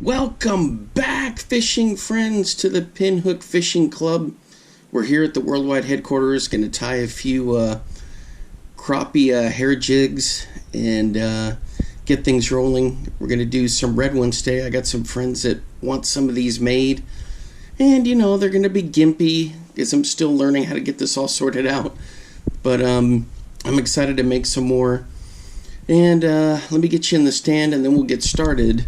Welcome back, fishing friends, to the Pinhook Fishing Club. We're here at the worldwide headquarters, going to tie a few crappie hair jigs and get things rolling. We're going to do some red ones today. I got some friends that want some of these made, and you know they're going to be gimpy because I'm still learning how to get this all sorted out. But I'm excited to make some more. And let me get you in the stand, and then we'll get started.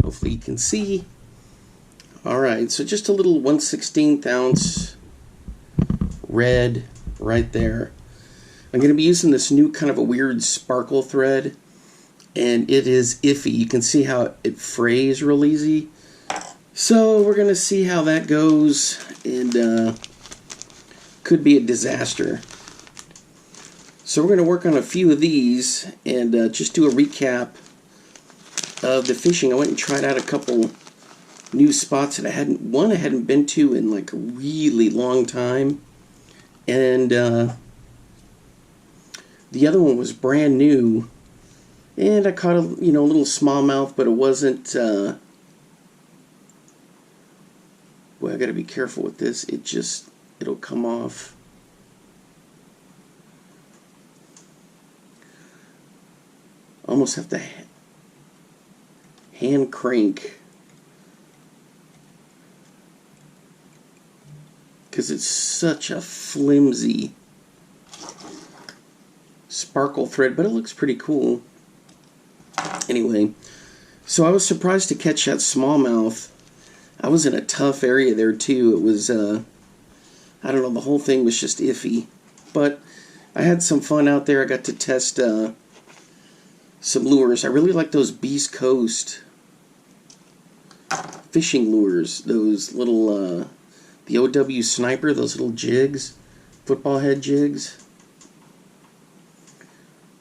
Hopefully you can see. Alright, so just a little 1/16 ounce red right there. I'm going to be using this new kind of a weird sparkle thread, and it is iffy. You can see how it frays real easy. So we're going to see how that goes, and could be a disaster. So we're going to work on a few of these and just do a recap of the fishing. I went and tried out a couple new spots that I hadn't been to in like a really long time, and the other one was brand new, and I caught a little smallmouth, but it wasn't well, I gotta be careful with this. It'll come off. Almost have to hand crank because it's such a flimsy sparkle thread, but it looks pretty cool. Anyway, so I was surprised to catch that smallmouth. I was in a tough area there too. It was I don't know, the whole thing was just iffy, but I had some fun out there. I got to test some lures. I really like those Beast Coast fishing lures, those little the OW Sniper, those little jigs, football head jigs.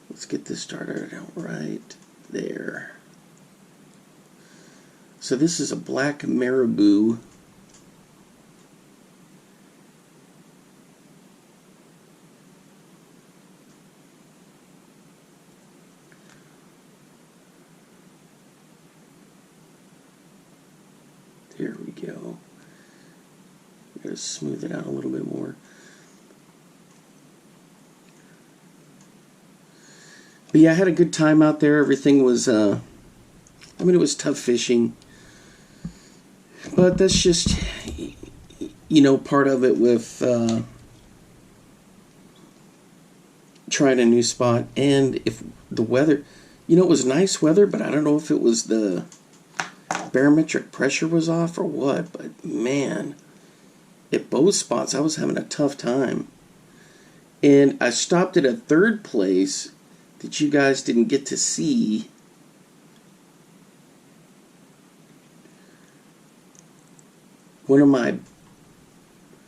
Let's get this started out right there. So this is a black marabou. There we go. I'm going to smooth it out a little bit more. But yeah, I had a good time out there. Everything was, it was tough fishing. But that's just, part of it with trying a new spot. And if the weather, it was nice weather, but I don't know if it was the barometric pressure was off or what, but man, at both spots I was having a tough time. And I stopped at a third place that you guys didn't get to see. One of my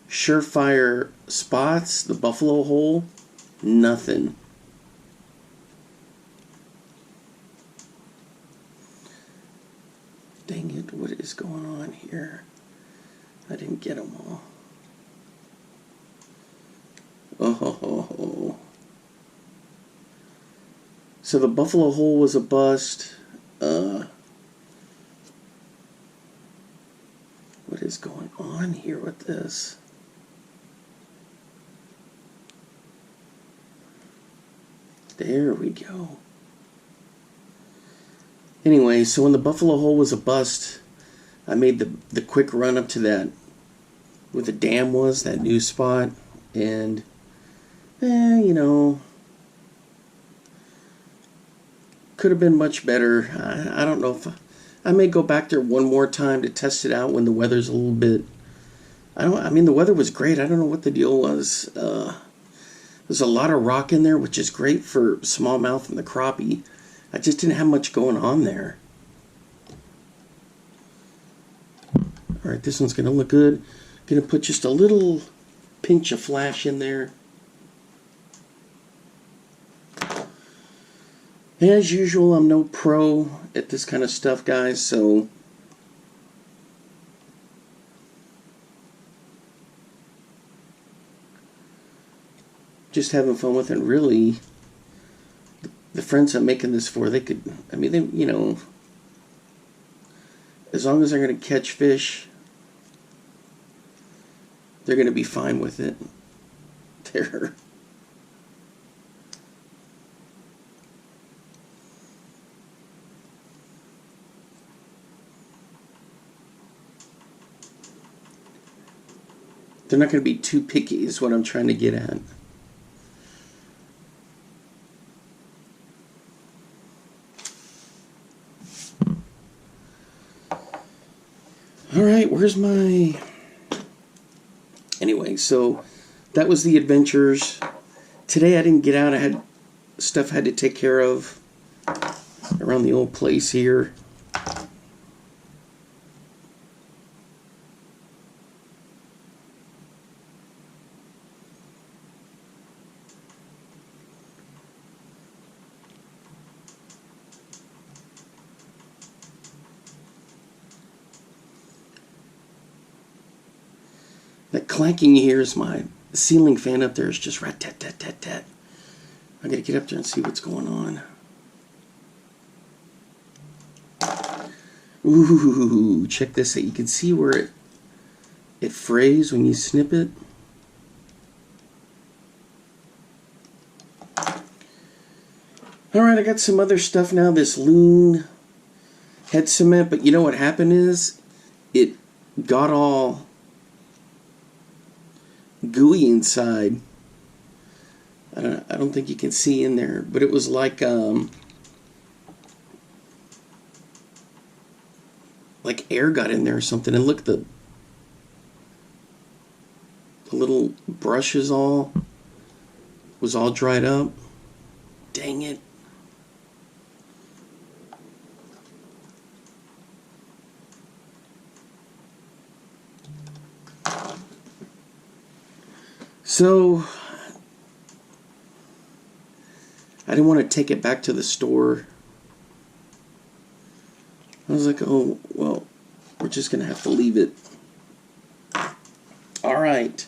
surefire spots, the Buffalo Hole, nothing. Dang it, what is going on here? I didn't get them all. Oh. So the Buffalo Hole was a bust. What is going on here with this? There we go. Anyway, so when the Buffalo Hole was a bust, I made the quick run up to that, where the dam was, that new spot, and, could have been much better. I don't know if I may go back there one more time to test it out when the weather's a little bit, the weather was great. I don't know what the deal was. There's a lot of rock in there, which is great for smallmouth and the crappie. I just didn't have much going on there. Alright, this one's going to look good. Going to put just a little pinch of flash in there. As usual, I'm no pro at this kind of stuff, guys, so just having fun with it. Really, the friends I'm making this for, they could, I mean, they, you know, as long as they're going to catch fish, they're going to be fine with it. They're not going to be too picky is what I'm trying to get at. All right, where's my... Anyway, so that was the adventures. Today I didn't get out. I had stuff I had to take care of around the old place here. That clanking you hear is my ceiling fan up there. Is just rat-tat-tat-tat-tat. I gotta get up there and see what's going on. Ooh, check this out. You can see where it frays when you snip it. Alright, I got some other stuff now. This Loon head cement, but you know what happened is it got all gooey inside. I don't think you can see in there, but it was like air got in there or something. And look, the little brushes was all dried up. Dang it. So I didn't want to take it back to the store. I was like, oh, well, we're just going to have to leave it. All right.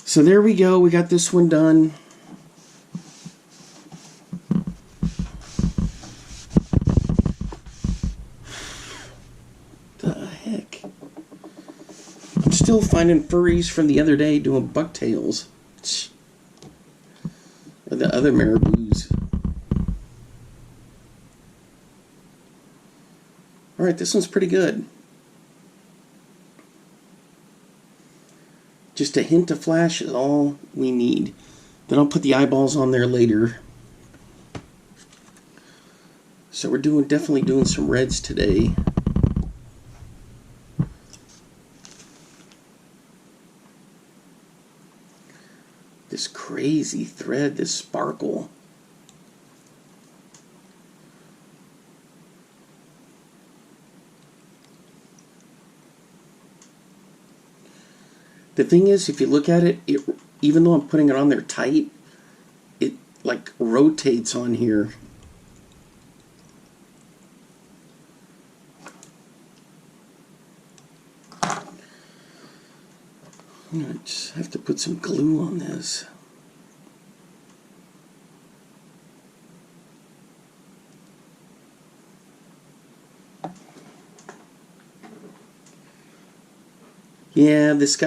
So there we go. We got this one done. The heck? I'm still finding furries from the other day doing bucktails. Or the other marabous. Alright, this one's pretty good. Just a hint of flash is all we need. Then I'll put the eyeballs on there later. So we're definitely doing some reds today. This crazy thread, this sparkle. The thing is, if you look at it, even though I'm putting it on there tight, it like rotates on here. I just have to put some glue on this. Yeah, this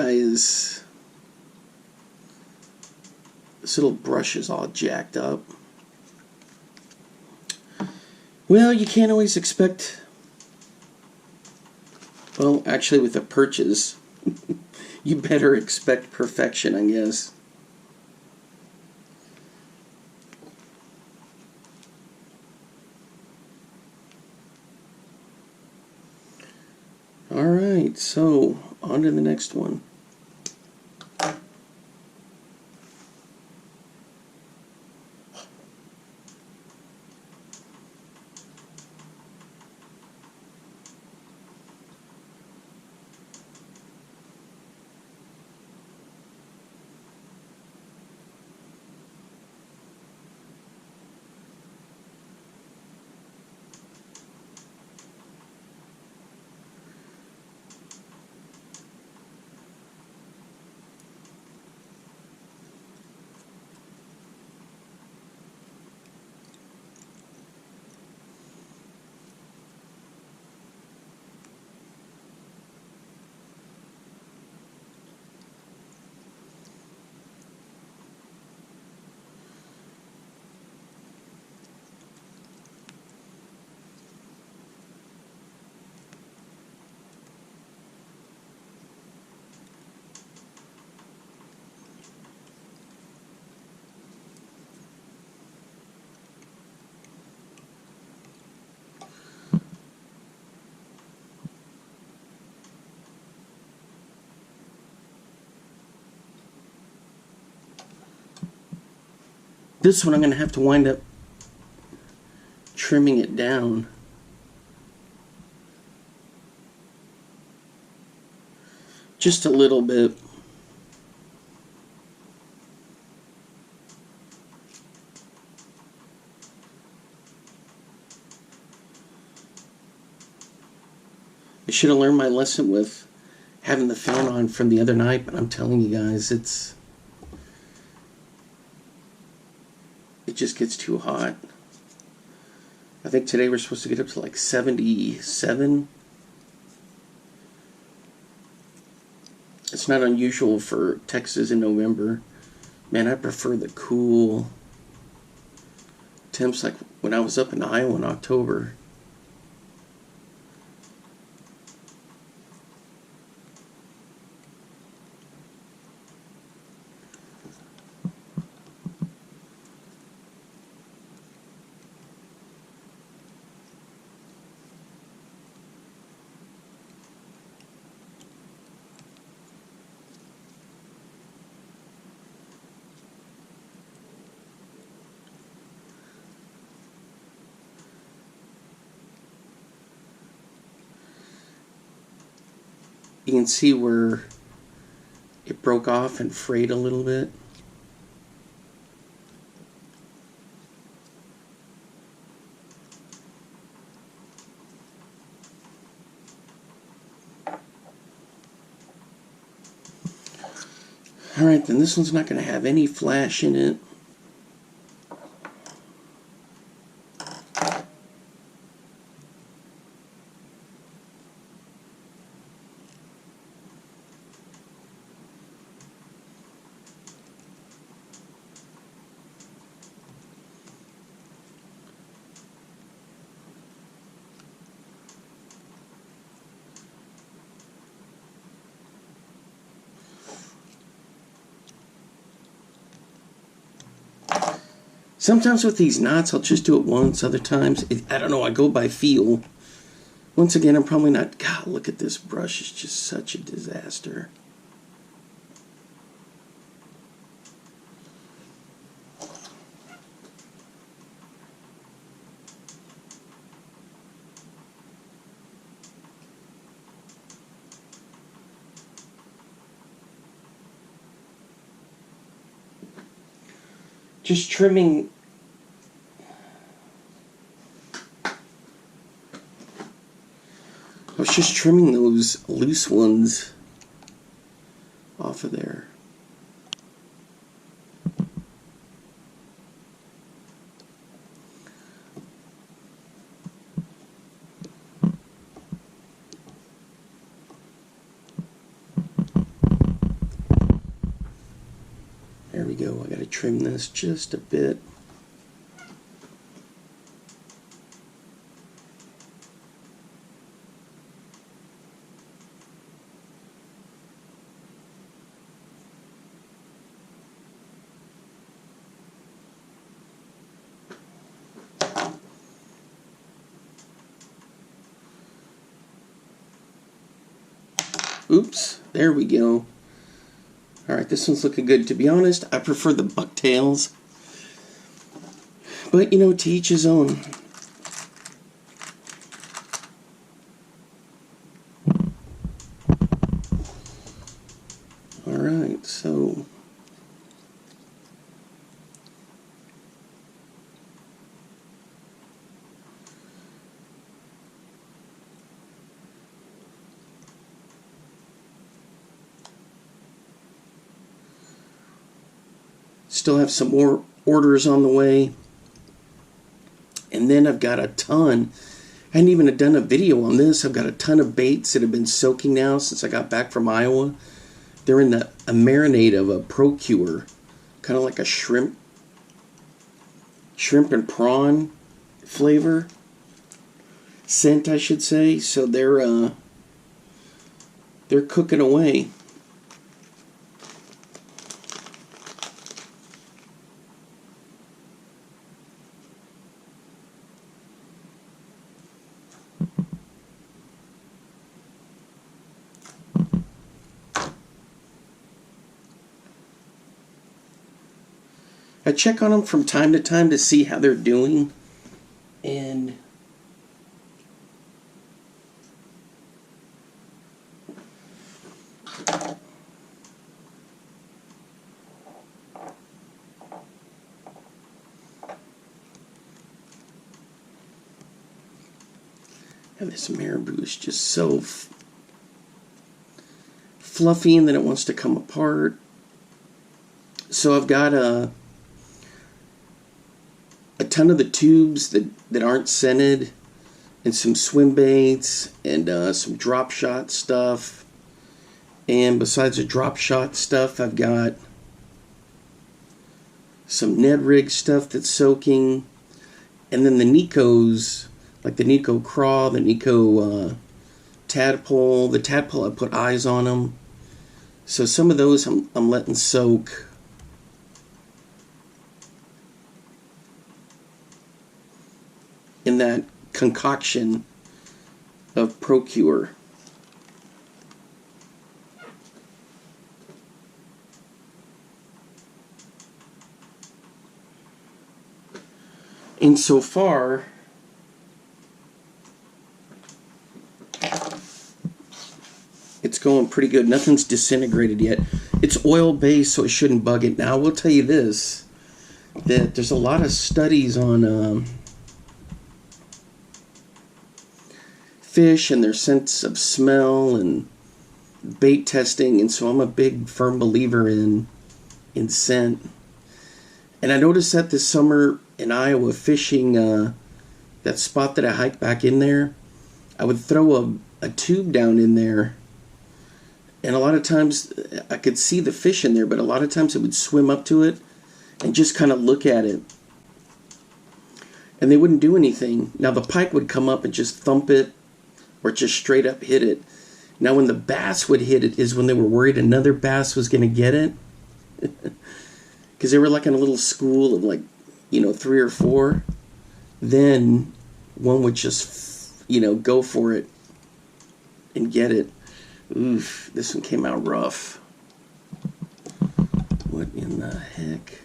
little brush is all jacked up. Well, you can't always expect, well, actually with the perches, you better expect perfection, I guess. Alright, so on to the next one. This one I'm going to have to wind up trimming it down. Just a little bit. I should have learned my lesson with having the fan on from the other night, but I'm telling you guys, it just gets too hot. I think today we're supposed to get up to like 77. It's not unusual for Texas in November. Man, I prefer the cool temps like when I was up in Iowa in October. You can see where it broke off and frayed a little bit. Alright, then this one's not going to have any flash in it. Sometimes with these knots, I'll just do it once. Other times, I don't know, I go by feel. Once again, I'm probably not... God, look at this brush. It's just such a disaster. Just trimming... I was just trimming those loose ones off of there. There we go. I got to trim this just a bit. Oops, there we go. Alright, this one's looking good. To be honest, I prefer the bucktails. But, you know, to each his own. Alright, so... Still have some more orders on the way. And then I've got a ton. I hadn't even done a video on this. I've got a ton of baits that have been soaking now since I got back from Iowa. They're in a marinade of a Procure. Kind of like a shrimp and prawn flavor. Scent, I should say. So they're cooking away. I check on them from time to time to see how they're doing. And and this marabou is just so fluffy, and then it wants to come apart. So I've got a ton of the tubes that aren't scented, and some swim baits, and some drop shot stuff. And besides the drop shot stuff, I've got some Ned rig stuff that's soaking, and then the Nikos, like the Nico craw, the Nico tadpole. The tadpole, I put eyes on them. So some of those I'm letting soak. In that concoction of Procure. And so far, it's going pretty good. Nothing's disintegrated yet. It's oil-based, so it shouldn't bug it. Now, I will tell you this, that there's a lot of studies on fish and their sense of smell and bait testing, and so I'm a big, firm believer in scent. And I noticed that this summer in Iowa, fishing that spot that I hiked back in there, I would throw a tube down in there, and a lot of times I could see the fish in there, but a lot of times it would swim up to it and just kind of look at it, and they wouldn't do anything. Now the pike would come up and just thump it, or just straight up hit it. Now when the bass would hit it is when they were worried another bass was going to get it. Because they were like in a little school of 3 or 4. Then one would just, go for it and get it. Oof, this one came out rough. What in the heck?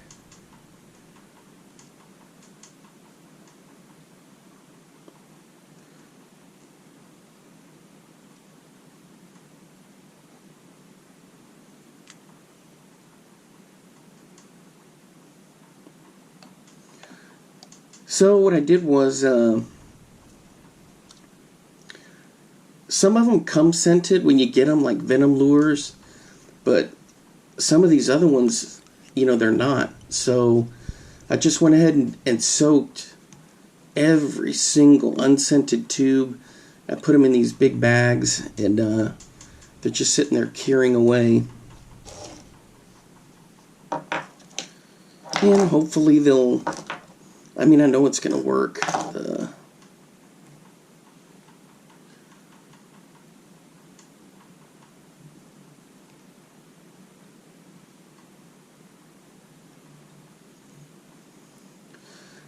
So what I did was, some of them come scented when you get them, like venom lures, but some of these other ones, they're not. So I just went ahead and soaked every single unscented tube. I put them in these big bags, and they're just sitting there curing away. And hopefully they'll... I know it's going to work.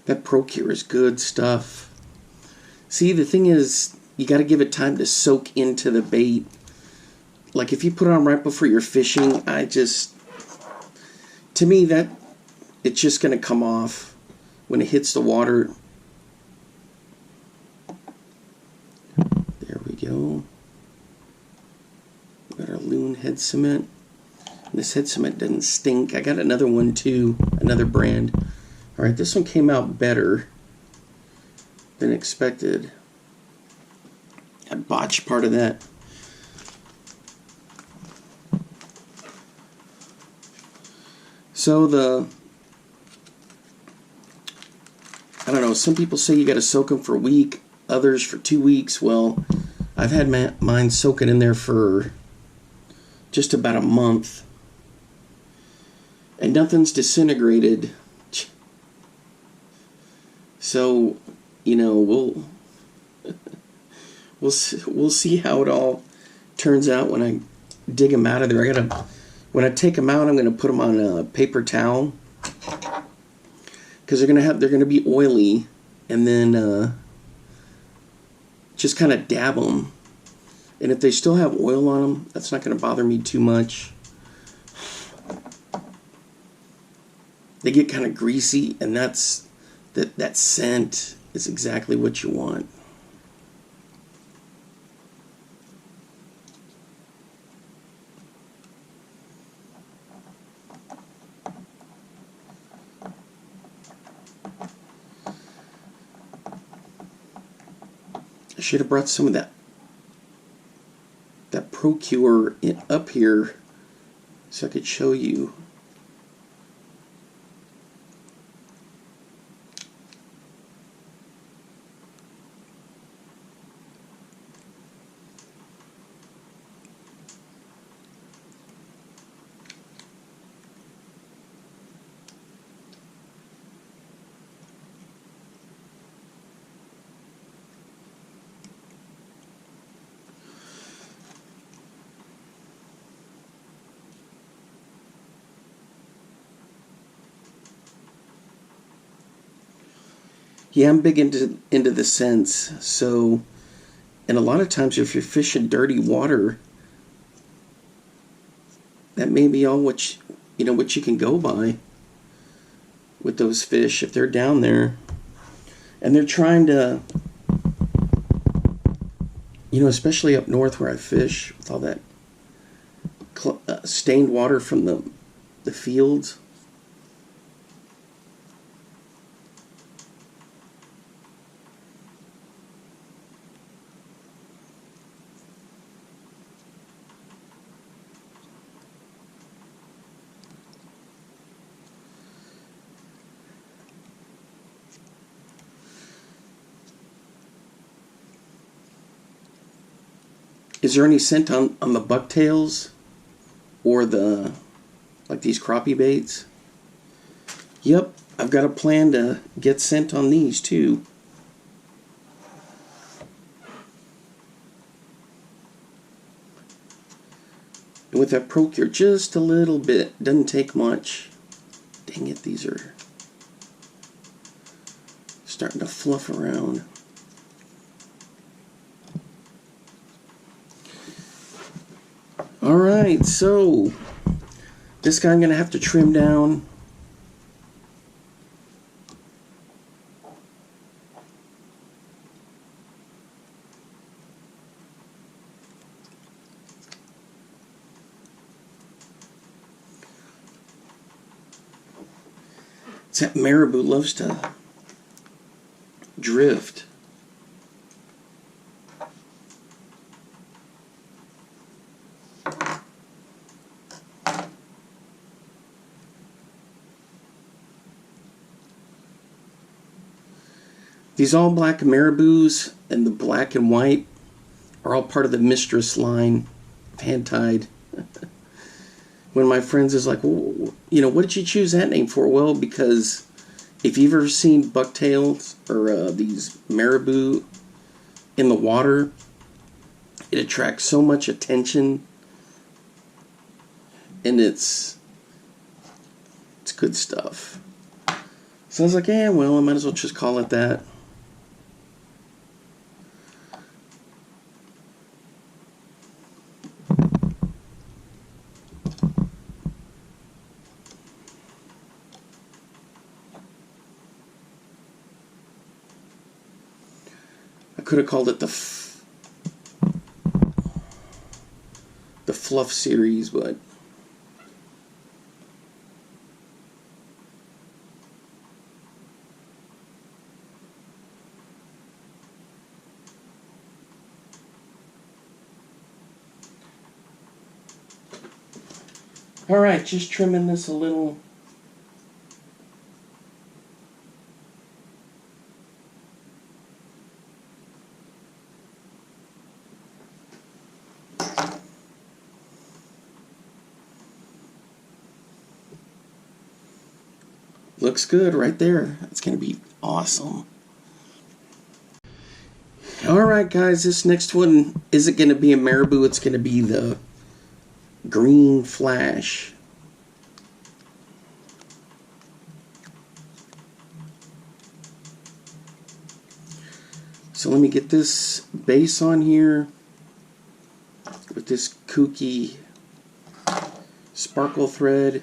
That Procure is good stuff. See, the thing is, you got to give it time to soak into the bait. Like if you put it on right before you're fishing, to me, that it's just going to come off when it hits the water. There we go. We got our Loon head cement. This head cement doesn't stink. I got another one too, another brand. Alright, this one came out better than expected. I botched part of that. So I don't know, some people say you got to soak them for a week, others for 2 weeks. Well, I've had mine soaking in there for just about a month, and nothing's disintegrated. So, we'll see how it all turns out when I dig them out of there. When I take them out, I'm gonna put them on a paper towel, because they're gonna be oily, and then just kind of dab them. And if they still have oil on them, that's not gonna bother me too much. they get kind of greasy, and that scent is exactly what you want. I should have brought some of that Procure up here so I could show you. Yeah, I'm big into the scents. So, and a lot of times if you're fishing dirty water, that may be all what you can go by with those fish if they're down there and they're trying to, especially up north where I fish with all that stained water from the fields. Is there any scent on the bucktails or like these crappie baits? Yep, I've got a plan to get scent on these too. And with that Procure, just a little bit, doesn't take much. Dang it, these are starting to fluff around. Alright, so this guy I'm going to have to trim down. That marabou loves to drift. These all black marabous and the black and white are all part of the Mistress line, hand-tied. One of my friends is like, well, what did you choose that name for? Well, because if you've ever seen bucktails or these marabou in the water, it attracts so much attention, and it's good stuff. So I was like, yeah, well, I might as well just call it that. I could have called it the Fluff series, but all right, just trimming this a little. Looks good right there. It's going to be awesome. Alright guys, this next one isn't going to be a marabou. It's going to be the green flash. So let me get this base on here with this kooky sparkle thread.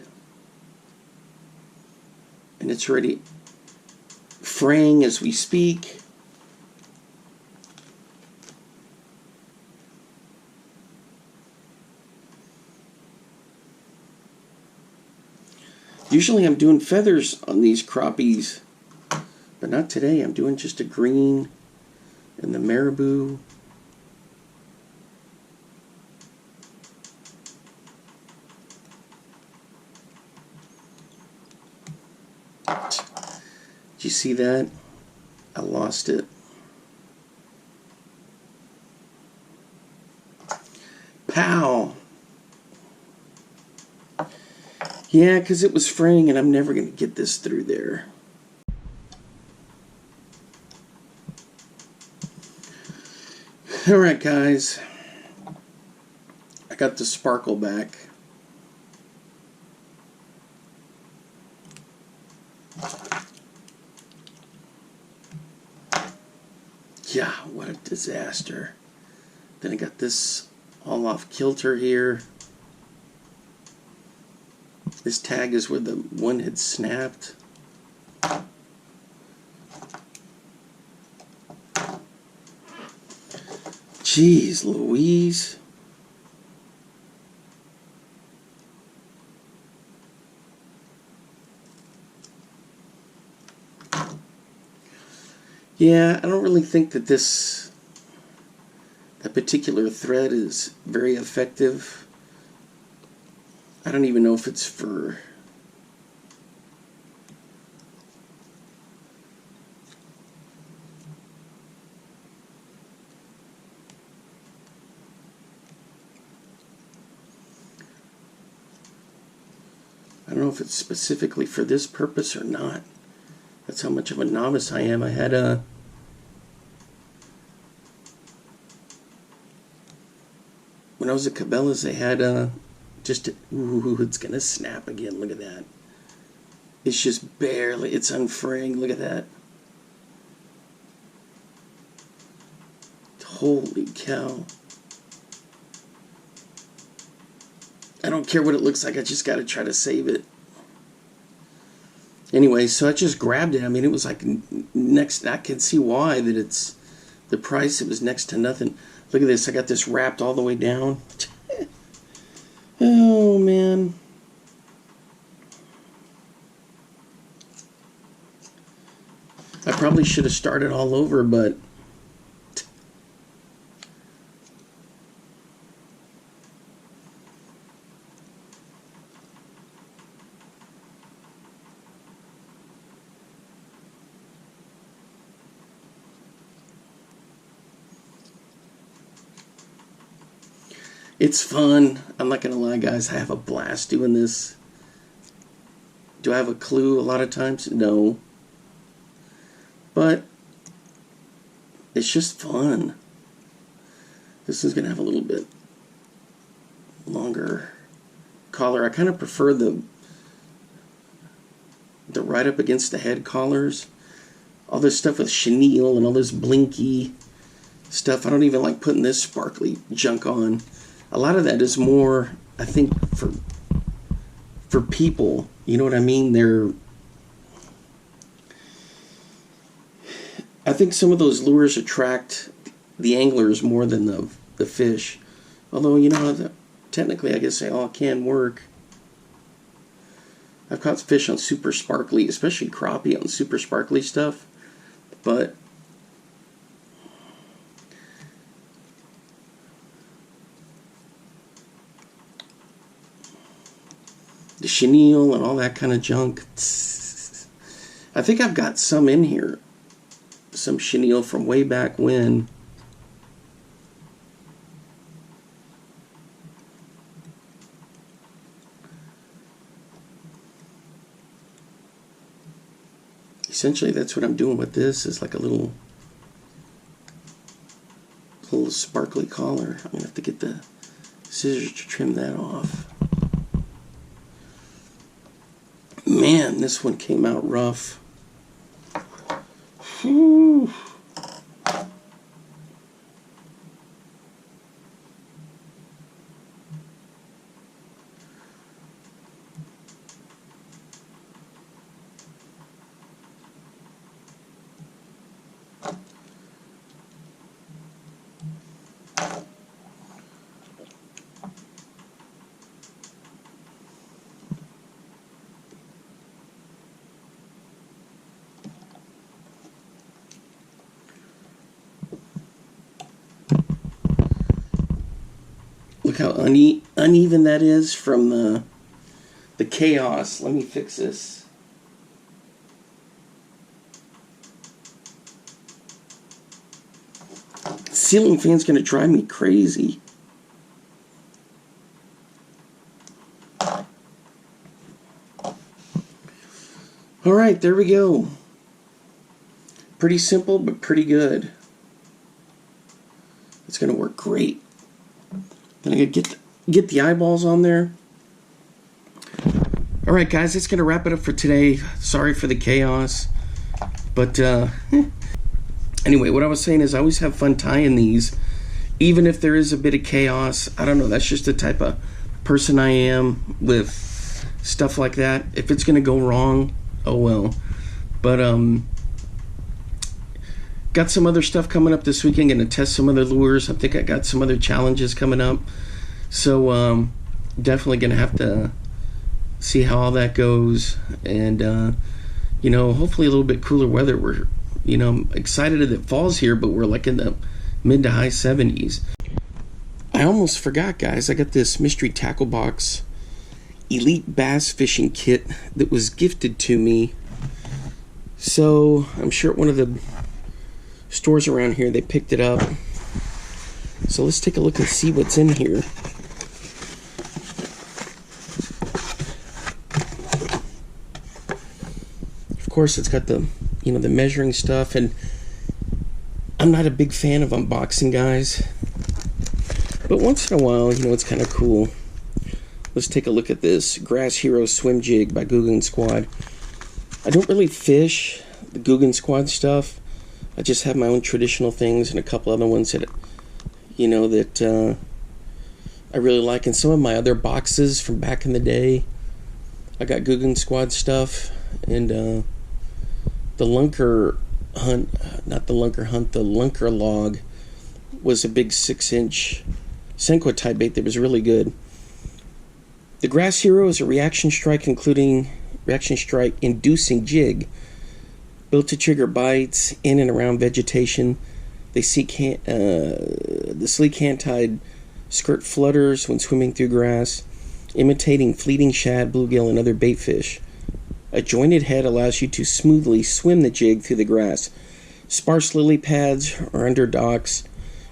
and it's already fraying as we speak. Usually I'm doing feathers on these crappies, but not today. I'm doing just a green and the marabou. Did you see that? I lost it. Pow! Yeah, because it was fraying and I'm never going to get this through there. Alright guys, I got the sparkle back. Yeah, what a disaster. Then I got this all off kilter here. This tag is where the one had snapped. Jeez Louise. Yeah, I don't really think that that particular thread is very effective. I don't even know if it's for I don't know if it's specifically for this purpose or not. That's how much of a novice I am. I had when I was at Cabela's, they had ooh, it's gonna snap again. Look at that. It's just barely, it's unfraying. Look at that. Holy cow. I don't care what it looks like, I just gotta try to save it. Anyway, so I just grabbed it. I mean, it was like next, I can see why that it's the price, it was next to nothing. Look at this, I got this wrapped all the way down. Oh man. I probably should have started all over, but it's fun. I'm not gonna lie, guys. I have a blast doing this. Do I have a clue a lot of times? No. But it's just fun. This is gonna have a little bit longer collar. I kind of prefer the right up against the head collars. All this stuff with chenille and all this blinky stuff. I don't even like putting this sparkly junk on. A lot of that is more, I think, for people. You know what I mean? I think some of those lures attract the anglers more than the fish. Although, you know, technically I guess they all can work. I've caught fish on super sparkly, especially crappie on super sparkly stuff. But the chenille and all that kind of junk. I think I've got some in here. Some chenille from way back when. Essentially, that's what I'm doing with this. Is like a little sparkly collar. I'm gonna have to get the scissors to trim that off. Man, this one came out rough. Whew. Look how uneven that is from the chaos. Let me fix this. Ceiling fan's gonna drive me crazy. Alright, there we go. Pretty simple, but pretty good. It's gonna work great. Then I gotta get the eyeballs on there. Alright guys, that's gonna wrap it up for today. Sorry for the chaos. But anyway, what I was saying is I always have fun tying these. Even if there is a bit of chaos. I don't know, that's just the type of person I am with stuff like that. If it's gonna go wrong, oh well. But got some other stuff coming up this weekend. Gonna test some other lures. I think I got some other challenges coming up. So definitely gonna have to see how all that goes. And you know, hopefully a little bit cooler weather. We're, you know, I'm excited that fall's here, but we're like in the mid to high 70s. I almost forgot, guys. I got this mystery tackle box elite bass fishing kit that was gifted to me. So I'm sure at one of the stores around here they picked it up. So let's take a look and see what's in here. Of course, it's got the, you know, the measuring stuff, and I'm not a big fan of unboxing, guys, but once in a while, you know, it's kind of cool. Let's take a look at this Grass Hero Swim Jig by Guggen Squad. I don't really fish the Guggen Squad stuff. I just have my own traditional things and a couple other ones that, you know, that I really like. And some of my other boxes from back in the day, I got Guggen Squad stuff. And the Lunker Hunt, not the Lunker Hunt, the Lunker Log was a big 6-inch Senko type bait that was really good. The Grass Hero is a reaction strike inducing jig built to trigger bites in and around vegetation. The sleek hand-tied skirt flutters when swimming through grass, imitating fleeting shad, bluegill, and other bait fish. A jointed head allows you to smoothly swim the jig through the grass. Sparse lily pads are under docks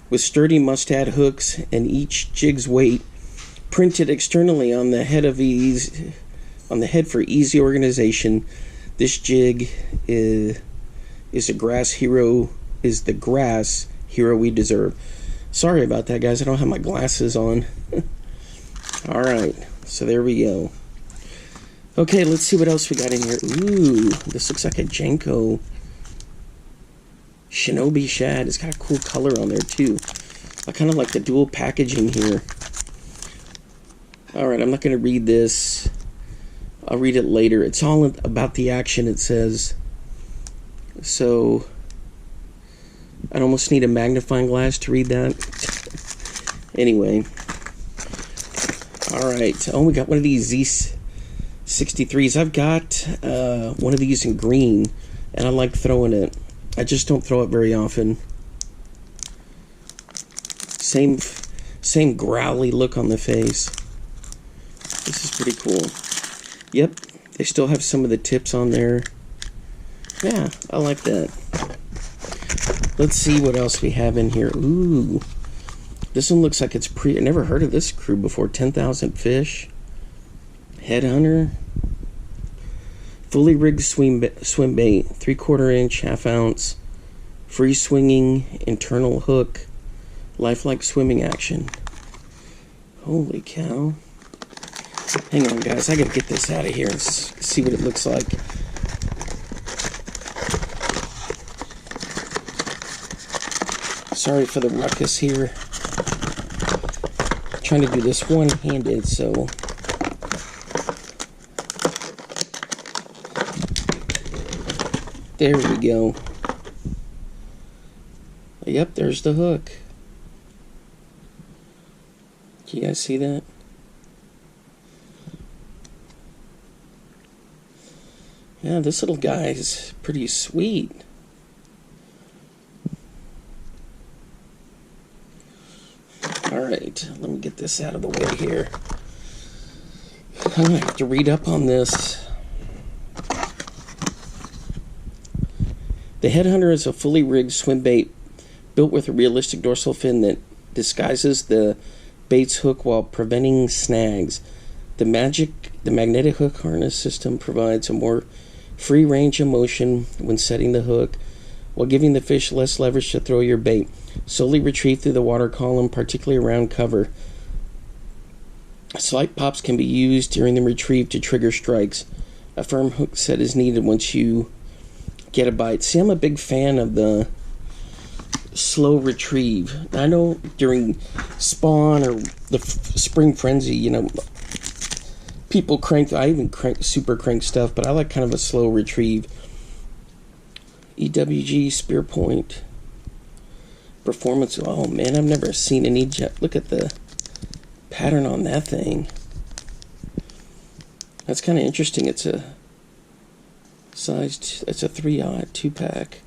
with sturdy mustad hooks, and each jig's weight printed externally on the head for easy organization. This jig is the Grass Hero we deserve. Sorry about that, guys. I don't have my glasses on. All right, so there we go. Okay, let's see what else we got in here. Ooh, this looks like a Jenko Shinobi shad. It's got a cool color on there too. I kind of like the dual packaging here. Alright, I'm not going to read this. I'll read it later. It's all about the action, it says. So, I'd almost need a magnifying glass to read that. Anyway. Alright, oh, we got one of these Z63s. I've got one of these in green, and I like throwing it. I just don't throw it very often. Same growly look on the face. This is pretty cool. Yep, they still have some of the tips on there. Yeah, I like that. Let's see what else we have in here. Ooh, this one looks like it's I never heard of this crew before. 10,000 Fish. Headhunter. Fully rigged swim bait. 3/4 inch, 1/2 ounce. Free swinging internal hook. Lifelike swimming action. Holy cow. Hang on, guys. I gotta get this out of here and see what it looks like. Sorry for the ruckus here. I'm trying to do this one-handed, so... There we go. Yep, there's the hook. Can you guys see that? Yeah, this little guy is pretty sweet. Alright. right, let me get this out of the way here. I'm going to have to read up on this. The Headhunter is a fully rigged swim bait built with a realistic dorsal fin that disguises the bait's hook while preventing snags. The magnetic hook harness system provides a more free range of motion when setting the hook, while giving the fish less leverage to throw your bait. Slowly retrieve through the water column, particularly around cover. Slight pops can be used during the retrieve to trigger strikes. A firm hook set is needed once you get a bite. See, I'm a big fan of the slow retrieve. I know during spawn or the spring frenzy, you know, people crank. I even super crank stuff, but I like kind of a slow retrieve. EWG spear point performance. Oh man, I've never seen an eject. Look at the pattern on that thing. That's kind of interesting. It's a size. It's a 3/0 2-pack.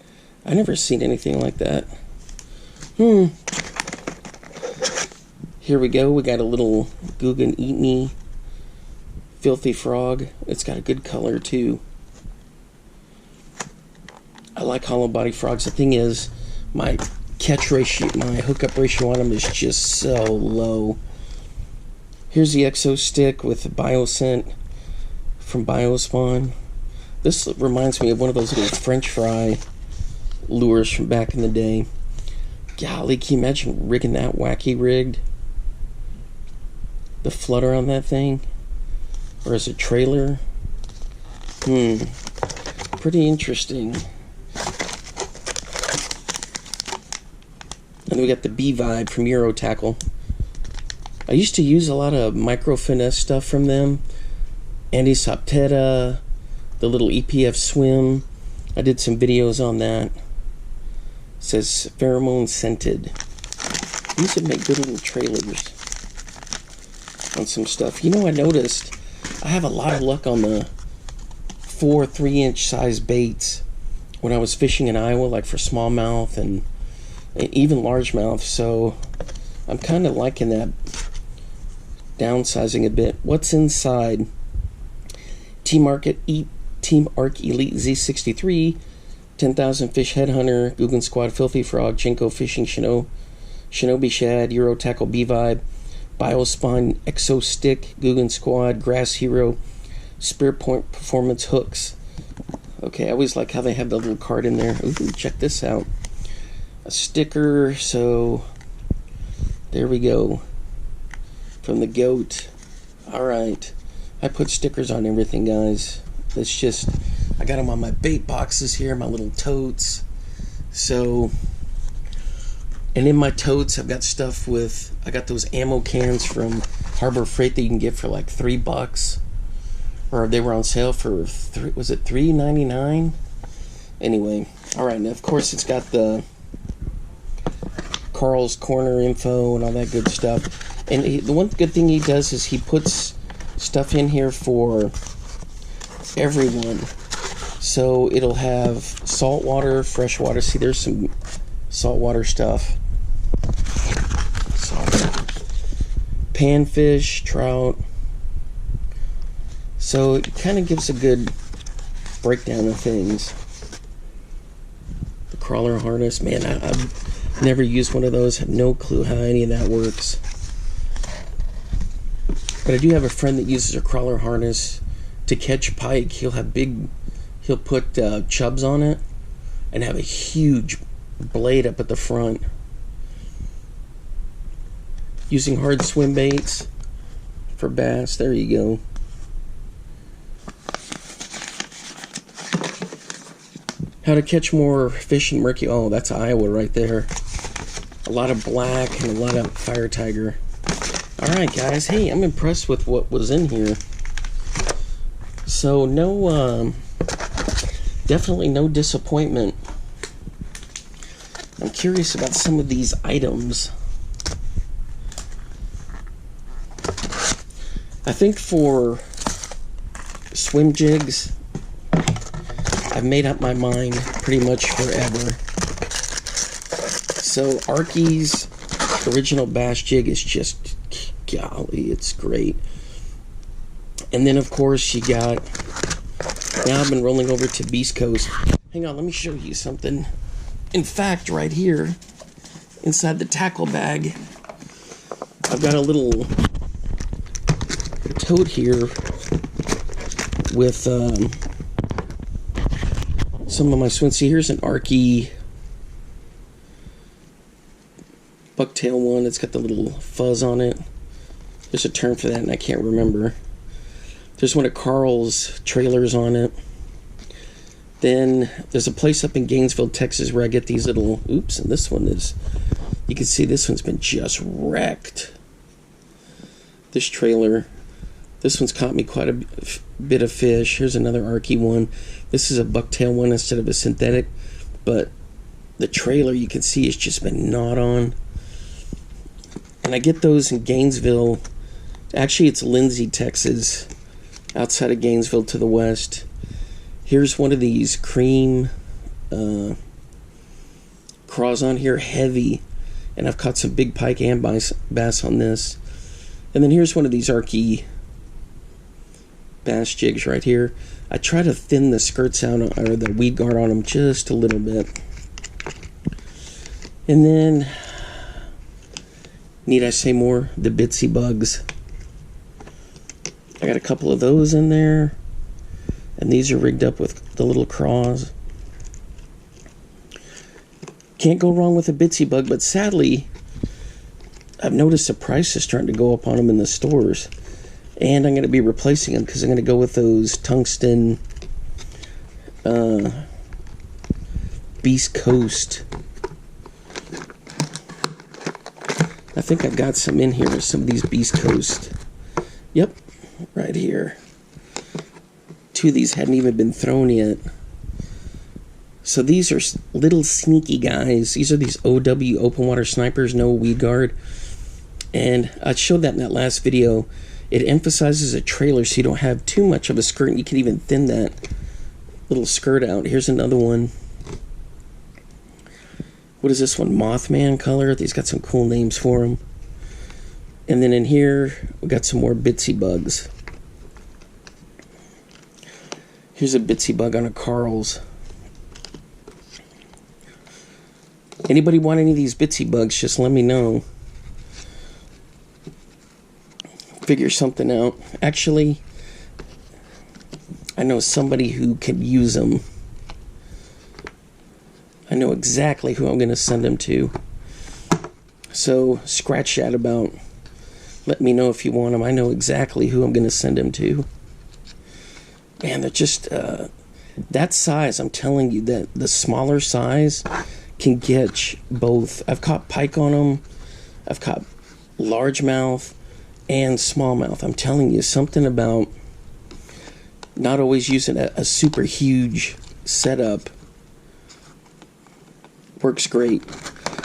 I never seen anything like that. Here we go. We got a little Guggen Eat Me filthy frog. It's got a good color too. I like hollow body frogs. The thing is, my catch ratio, my hookup ratio on them is just so low. Here's the Exo stick with the BioScent from BioSpawn. This reminds me of one of those little French fry lures from back in the day. Golly, can you imagine rigging that wacky rigged? The flutter on that thing? Or as a trailer? Pretty interesting. And then we got the B-Vibe from Euro Tackle. I used to use a lot of micro finesse stuff from them. Andy Sopteta, the little EPF swim. I did some videos on that. It says pheromone scented. These would make good little trailers on some stuff. You know, I noticed I have a lot of luck on the 4 3-inch size baits when I was fishing in Iowa, like for smallmouth and even largemouth. So I'm kind of liking that, downsizing a bit. What's inside? Team Arc Elite Z63, 10,000 Fish Headhunter, Guggen Squad Filthy Frog, Jinko Fishing Shinobi Shad, Euro Tackle B-Vibe, BioSpawn Exo Stick, Guggen Squad, Grass Hero, Spear Point Performance Hooks. Okay, I always like how they have the little card in there. Ooh, check this out. A sticker, so there we go. From the goat. Alright. I put stickers on everything, guys. It's just, I got them on my bait boxes here, my little totes. So, and in my totes, I've got stuff with, I got those ammo cans from Harbor Freight that you can get for like $3. Or they were on sale for, was it $3.99? Anyway, alright, and of course it's got the Carl's Corner info and all that good stuff. And the one good thing he does is he puts stuff in here for everyone. So it'll have saltwater, freshwater. See, there's some saltwater stuff. Panfish, trout. So it kind of gives a good breakdown of things. The crawler harness, man, I've never used one of those. Have no clue how any of that works. But I do have a friend that uses a crawler harness to catch pike. He'll put chubs on it and have a huge blade up at the front. Using hard swim baits for bass. There you go. How to catch more fish in murky. Oh, that's Iowa right there. A lot of black and a lot of fire tiger. Alright guys, hey, I'm impressed with what was in here. So definitely no disappointment. I'm curious about some of these items. I think for swim jigs, I've made up my mind pretty much forever. So Arkies, original bass jig is just, golly, it's great. And then, of course, you got, now I've been rolling over to Beast Coast. Hang on, let me show you something. In fact, right here, inside the tackle bag, I've got a little tote here with some of my swim. See, here's an Arky bucktail one. It's got the little fuzz on it. There's a term for that, and I can't remember. There's one of Carl's trailers on it. Then there's a place up in Gainesville, Texas, where I get these little, oops, and this one is, you can see this one's been just wrecked. This trailer, this one's caught me quite a bit of fish. Here's another Arky one. This is a bucktail one instead of a synthetic, but the trailer you can see has just been gnawed on. And I get those in Gainesville. Actually, it's Lindsay, Texas, outside of Gainesville to the west. Here's one of these cream craws on here, heavy, and I've caught some big pike and bass on this. And then here's one of these Arky bass jigs right here. I try to thin the skirts out, or the weed guard on them just a little bit. And then, need I say more? The Bitsy bugs. I got a couple of those in there. And these are rigged up with the little craws. Can't go wrong with a Bitsy bug, but sadly, I've noticed the price is starting to go up on them in the stores. And I'm going to be replacing them because I'm going to go with those tungsten Beast Coast. I think I've got some in here, some of these Beast Coast. Yep, right here. Two of these hadn't even been thrown yet. So these are little sneaky guys. These are these OW open water snipers, no weed guard. And I showed that in that last video. It emphasizes a trailer so you don't have too much of a skirt, and you can even thin that little skirt out. Here's another one. What is this one? Mothman color. These got some cool names for them. And then in here, we got some more Bitsy bugs. Here's a Bitsy bug on a Carl's. Anybody want any of these Bitsy bugs, just let me know. Figure something out. Actually, I know somebody who can use them. I know exactly who I'm going to send them to. So scratch that about. Let me know if you want them. I know exactly who I'm going to send them to. Man, they're just that size. I'm telling you that the smaller size can get both. I've caught pike on them. I've caught largemouth and smallmouth. I'm telling you, something about not always using a super huge setup works great.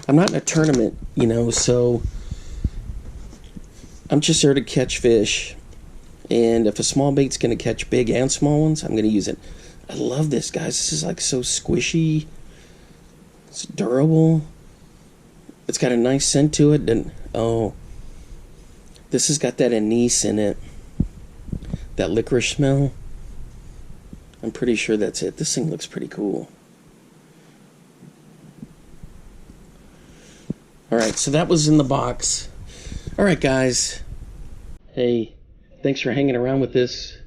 I'm not in a tournament, you know, so I'm just there to catch fish. And if a small bait's going to catch big and small ones, I'm going to use it. I love this, guys. This is like so squishy. It's durable. It's got a nice scent to it. And oh, this has got that anise in it. That licorice smell. I'm pretty sure that's it. This thing looks pretty cool. Alright, so that was in the box. Alright, guys. Hey, thanks for hanging around with this